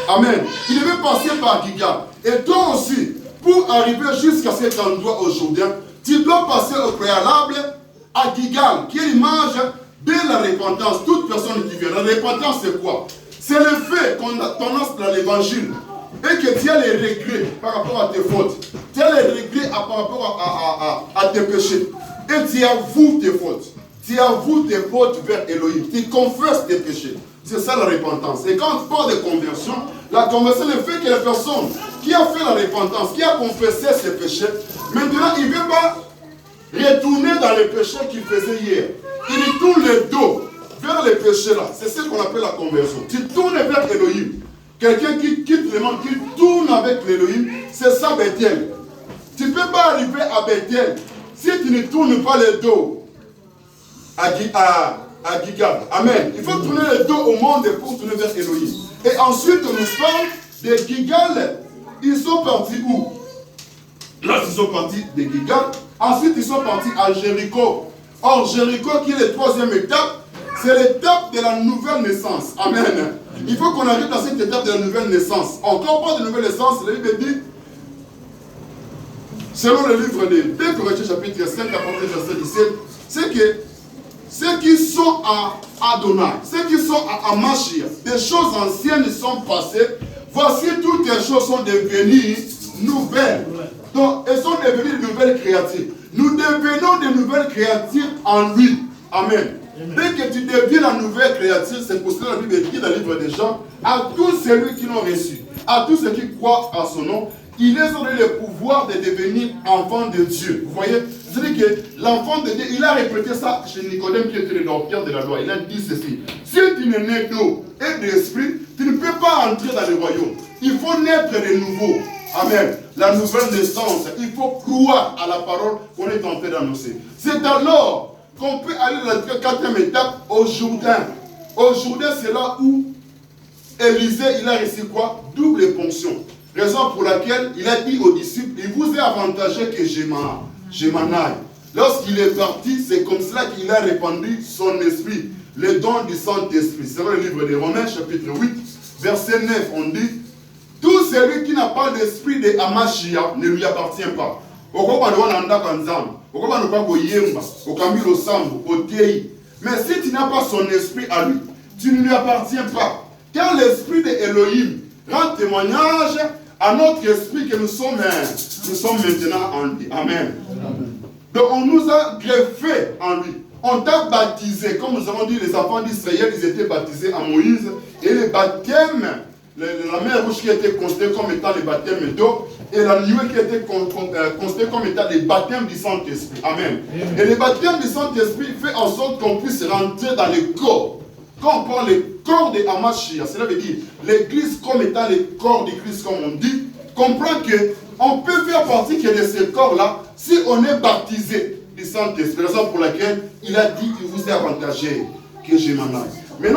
Amen. Il devait passer par Gilgal. Et toi aussi, pour arriver jusqu'à cet endroit aujourd'hui, tu dois passer au préalable à Gilgal, qui est l'image de la repentance. Toute personne qui vient. La repentance, c'est quoi? C'est le fait qu'on a tendance dans l'évangile et que tu as les regrets par rapport à tes fautes. Tu as les regrets par rapport à tes péchés. Et tu avoues tes fautes. Tu avoues tes fautes vers Elohim. Tu confesses tes péchés. C'est ça la repentance. Et quand on parle de conversion, la conversion, le fait que la personne qui a fait la repentance, qui a confessé ses péchés, maintenant il ne veut pas retourner dans les péchés qu'il faisait hier. Il tourne le dos vers les péchés là. C'est ce qu'on appelle la conversion. Tu tournes vers Elohim. Quelqu'un qui quitte le monde, qui tourne avec l'Elohim, c'est ça Bethel. Tu ne peux pas arriver à Bethel si tu ne tournes pas le dos à Gilgal. Amen. Il faut tourner le dos au monde pour tourner vers Elohim. Et ensuite, on nous parle de Gilgal. Ils sont partis où? Là, ils sont partis de Gilgal. Ensuite, ils sont partis à Jéricho. Or, Jéricho, qui est la troisième étape, c'est l'étape de la nouvelle naissance. Amen. Il faut qu'on arrive dans cette étape de la nouvelle naissance. Encore pas de nouvelle naissance, la Bible dit, selon le livre de 2 Corinthiens chapitre 5, à partir du verset 17, c'est que ceux qui sont à Adonai, ceux qui sont à Mashiach, des choses anciennes sont passées, voici toutes les choses sont devenues nouvelles. Donc, elles sont devenues de nouvelles créatures. Nous devenons de nouvelles créatures en lui. Amen. Dès que tu deviens la nouvelle créature, c'est pour cela que la Bible dit dans le livre des Jean, à tous ceux qui l'ont reçu, à tous ceux qui croient à son nom, il les a donné le pouvoir de devenir enfants de Dieu. Vous voyez? C'est-à-dire que l'enfant de Dieu, il a répété ça chez Nicodème qui était le docteur de la loi. Il a dit ceci: si tu n'es né d'eau et d'esprit, tu ne peux pas entrer dans le royaume. Il faut naître de nouveau. Amen. La nouvelle naissance, il faut croire à la parole qu'on est en train d'annoncer. C'est alors qu'on peut aller dans la quatrième étape au Jourdain. Au Jourdain, c'est là où Élisée, il a reçu quoi? Double ponction. Raison pour laquelle il a dit aux disciples, il vous est avantagé que je m'en aille. Lorsqu'il est parti, c'est comme cela qu'il a répandu son esprit, le don du Saint-Esprit. C'est dans le livre de Romains, chapitre 8, verset 9, on dit, tout celui qui n'a pas d'esprit de Amashia ne lui appartient pas. Mais si tu n'as pas son esprit à lui, tu ne lui appartiens pas. Car l'esprit de Elohim rend témoignage à notre esprit que nous sommes maintenant en lui. Amen. Donc on nous a greffé en lui. On t'a baptisé. Comme nous avons dit, les enfants d'Israël, ils étaient baptisés à Moïse. Et le baptême, la mer rouge qui était considérée comme étant le baptême d'eau, et la nuée qui était considérée comme étant le baptême du Saint-Esprit. Amen. Et le baptême du Saint-Esprit fait en sorte qu'on puisse rentrer dans le corps. Quand on parle du corps de Amashia, cela veut dire l'église comme étant le corps du Christ, comme on dit, comprend qu'on peut faire partie de ce corps-là si on est baptisé du Saint-Esprit. C'est la raison pour laquelle il a dit qu'il vous est avantagé que je m'en aille. Maintenant,